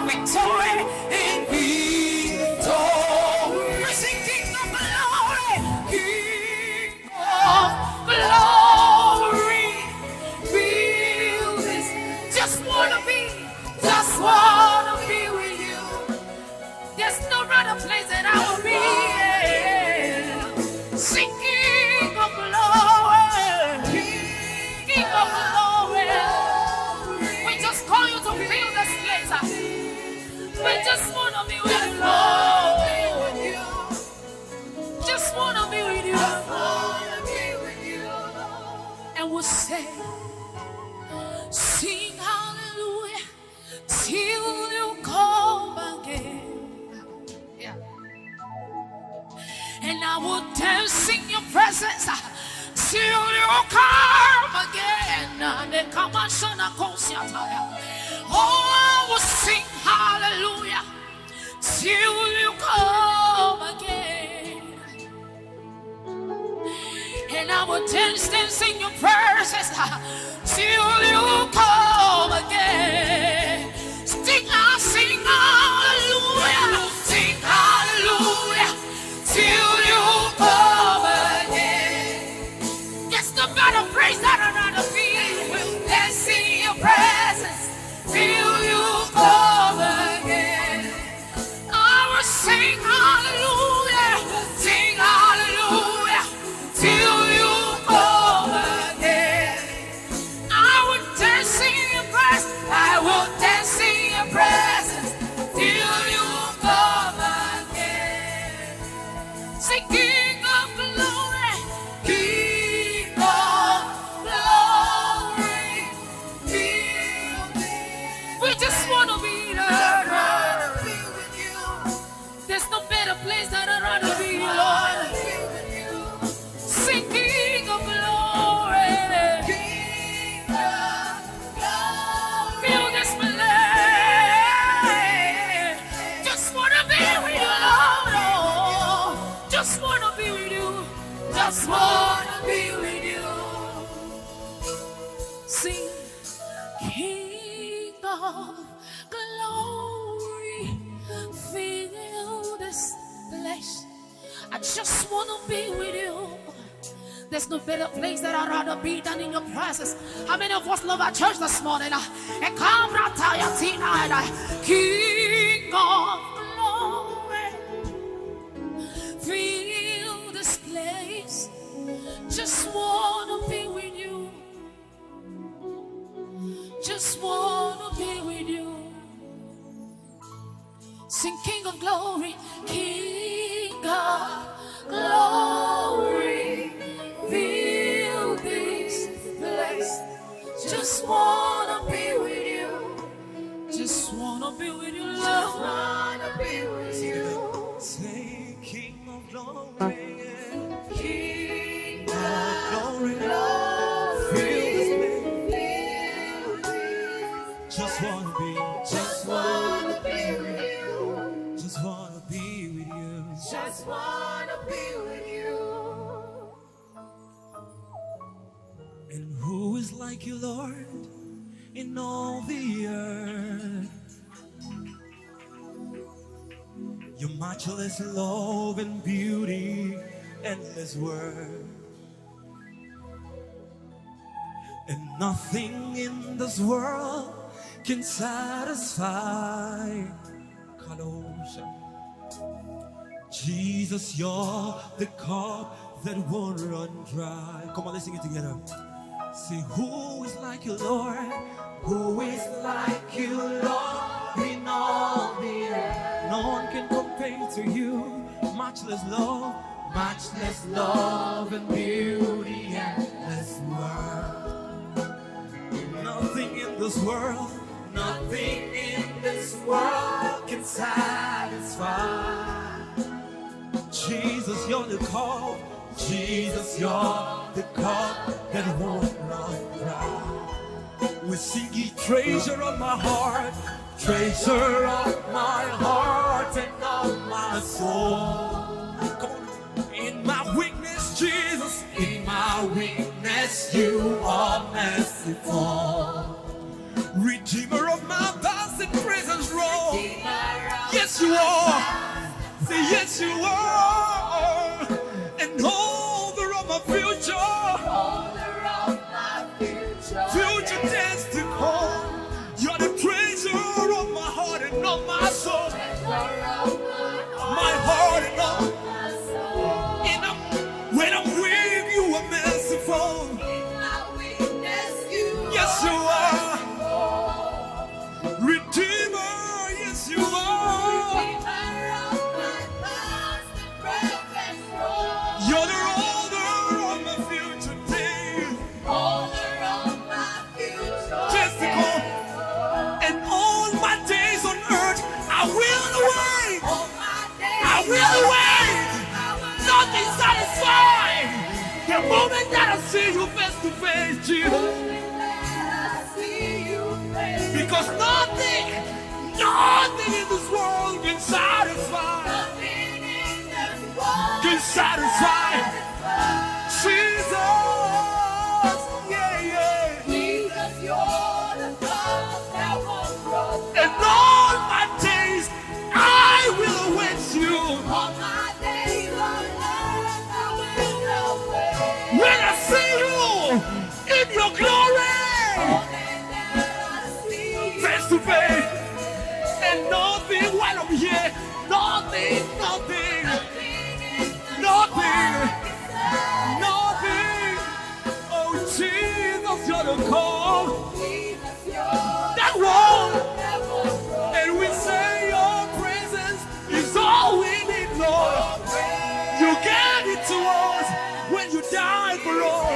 victory in victory. Sing King of glory, King of glory. Feel this. Just wanna be with you. There's no other place that I will be. Sing King of glory, King of glory. We just call you to fill this place. We just wanna be with you, Lord. Just wanna be with you. And we'll say, sing hallelujah till you come again. Yeah. And I will dance in your presence till you come again. And come on, son of oh, I will sing hallelujah till you come again. And I will dance in your presence till you come again. Sing hallelujah till you come again. Yes, no matter praise that another feel, we'll dance in your presence till you come again. I will sing hallelujah till you come again. I will dance in your presence. I will dance in your presence till you come again. Say King of glory, King of glory. We just want to be there. There's no better place that I'd rather be, Lord. Sing King of glory, feel this place. Just wanna be with you, Lord. Oh, just wanna be with you. Just wanna be with you. Sing King of glory, feel this place. I just wanna be with you. There's no better place that I'd rather be than in your presence. How many of us love our church this morning? And come right tonight, King of glory, feel this place. Just wanna be with you. Just wanna be with you. Sing King of glory, King of glory. Feel this place. Just wanna be with you. Just wanna be with you, Lord. Just wanna be with you. Say King of glory, King of glory. Feel this place. Just wanna be with you. Just wanna be with you. Just wanna be with you. And who is like you, Lord, in all the earth? Your matchless love and beauty, endless word. And nothing in this world can satisfy. Jesus, you're the cup that won't run dry. Come on, let's sing it together. Say, who is like you, Lord? Who is like you, Lord, in all the earth? No one can compare to you. Matchless love and beauty, endless world. Nothing in this world can satisfy. Jesus, you're the cup. Jesus, you're the cup that won't run dry. We sing ye treasure of my heart, treasure of my heart and of my soul. Come on. In my weakness, Jesus, in my weakness, you are merciful. Redeemer of my past, in presence roll. Yes, you are. Say yes, you are. And holder of my future. Future testicle. You're the treasure of my heart and of my soul. My heart and of my soul. When I'm weak, you are merciful. Yes, you are. Redeemer, yes, you are. You're the holder of my future days. Testicle. And all my days on earth, I will wait. I will wait. Nothing satisfied. The moment that I see you face to face, Jesus. Because nothing in this world can satisfy. Can satisfy. Jesus, yeah, yeah. Jesus, you're the God that won't grow. And all my days I will await you. All my days on earth, I will wait. When I see you in your glory, face to face, and nothing while I'm here, nothing, oh Jesus, you're the call that won't, and we say your presence is all we need, Lord. You gave it to us when you died for us.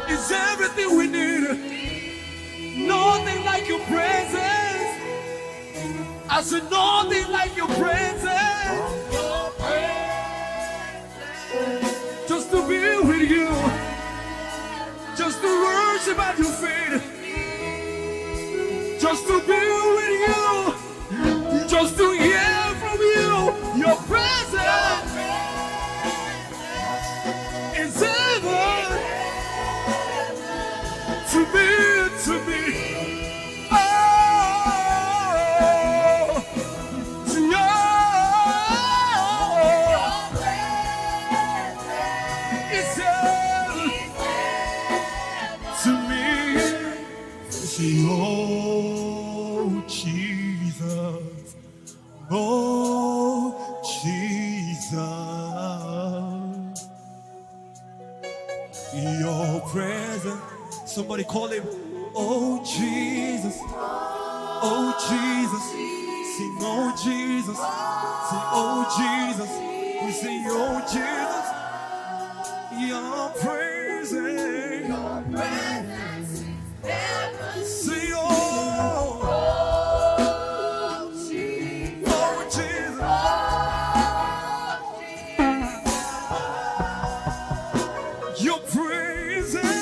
It's everything we need. Nothing like your presence. I said nothing like your presence. Just to be with you. Just to worship at your feet. Just to be with you. Just to hear from you. Your presence is heaven to me. Oh, to you. It's heaven to me. Say, oh Jesus, oh Jesus, your presence. Somebody call him. Oh Jesus, oh Jesus, sing oh Jesus, sing oh Jesus, we sing oh Jesus, your presence, sing oh, oh Jesus, your presence,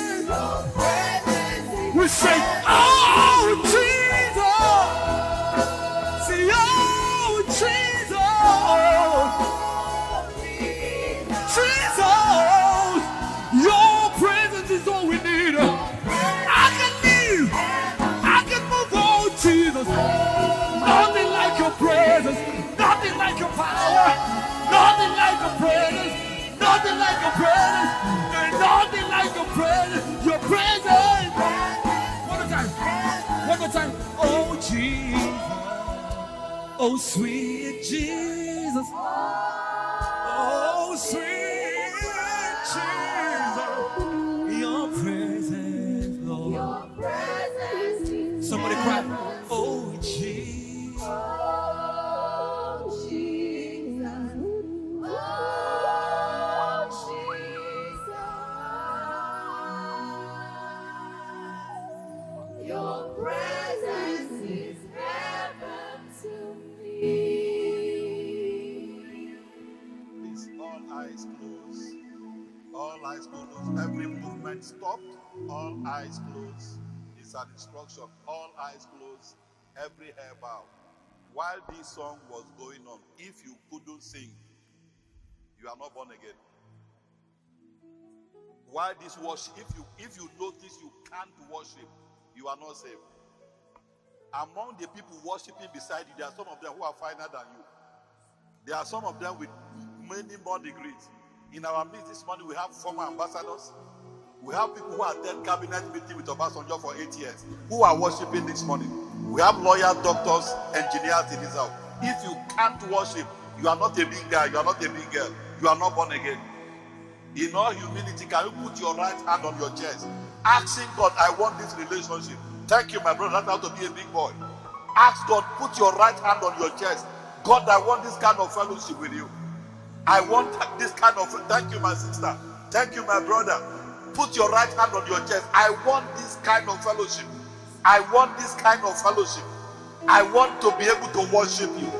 we say oh Jesus, say oh Jesus, your presence is all we need. I can live, I can move on, Jesus. Nothing like your presence, nothing like your power, nothing like your presence, nothing like your presence, and nothing like your presence, your presence. One more time. Oh Jesus, oh sweet Jesus, oh sweet Jesus, your presence, Lord. Your presence is Somebody cry, oh Jesus, oh Jesus, oh Jesus. Your presence is heaven to me. Please, all eyes closed. All eyes closed. Every movement stopped. All eyes closed. It's an instruction. All eyes closed. Every hair bow. While this song was going on, if you couldn't sing, you are not born again. While this worship, if you notice you can't worship, you are not saved. Among the people worshiping beside you, there are some of them who are finer than you. There are some of them with many more degrees. In our midst this morning, we have former ambassadors. We have people who attend cabinet meeting with Obasanjo for 8 years, who are worshiping this morning. We have lawyers, doctors, engineers in this house. If you can't worship, you are not a big guy, you are not a big girl, you are not born again. In all humility, can you put your right hand on your chest, asking God, I want this relationship. Thank you, my brother. That's how to be a big boy. Ask God, put your right hand on your chest. God, I want this kind of fellowship with you. I want this kind of, thank you, my sister. Thank you, my brother. Put your right hand on your chest. I want this kind of fellowship. I want this kind of fellowship. I want to be able to worship you.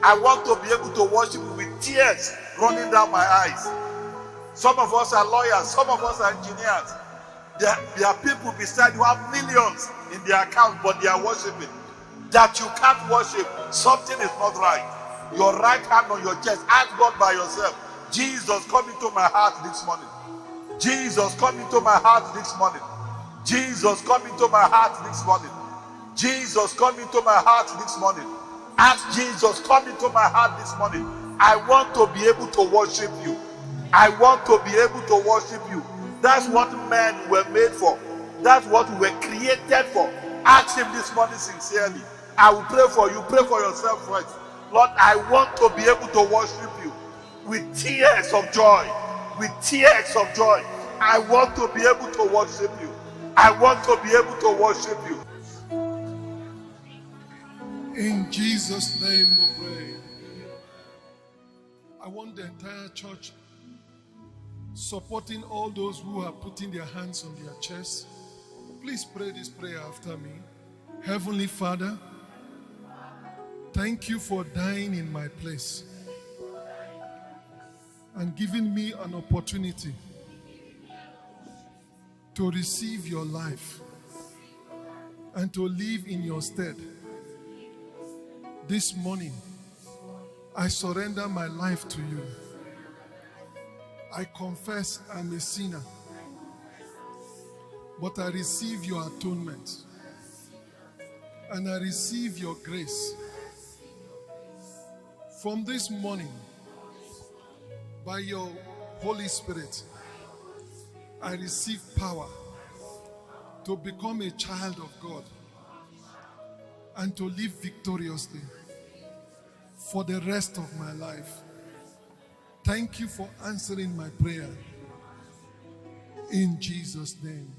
I want to be able to worship you with tears running down my eyes. Some of us are lawyers. Some of us are engineers. There are people beside you who have millions in their account, but they are worshiping. That you can't worship, something is not right. Your right hand on your chest, ask God by yourself. Jesus, come into my heart this morning. Jesus, come into my heart this morning. Jesus, come into my heart this morning. Jesus, come into my heart this morning. Ask Jesus, come into my heart this morning. I want to be able to worship you. I want to be able to worship you. That's what men were made for. That's what we were created for. Ask him this morning sincerely. I will pray for you. Pray for yourself first. Lord, I want to be able to worship you with tears of joy. With tears of joy. I want to be able to worship you. I want to be able to worship you. In Jesus' name we pray. I want the entire church supporting all those who are putting their hands on their chests. Please pray this prayer after me. Heavenly Father, thank you for dying in my place and giving me an opportunity to receive your life and to live in your stead. This morning, I surrender my life to you. I confess I'm a sinner, but I receive your atonement and I receive your grace. From this morning, by your Holy Spirit, I receive power to become a child of God and to live victoriously for the rest of my life. Thank you for answering my prayer. In Jesus' name.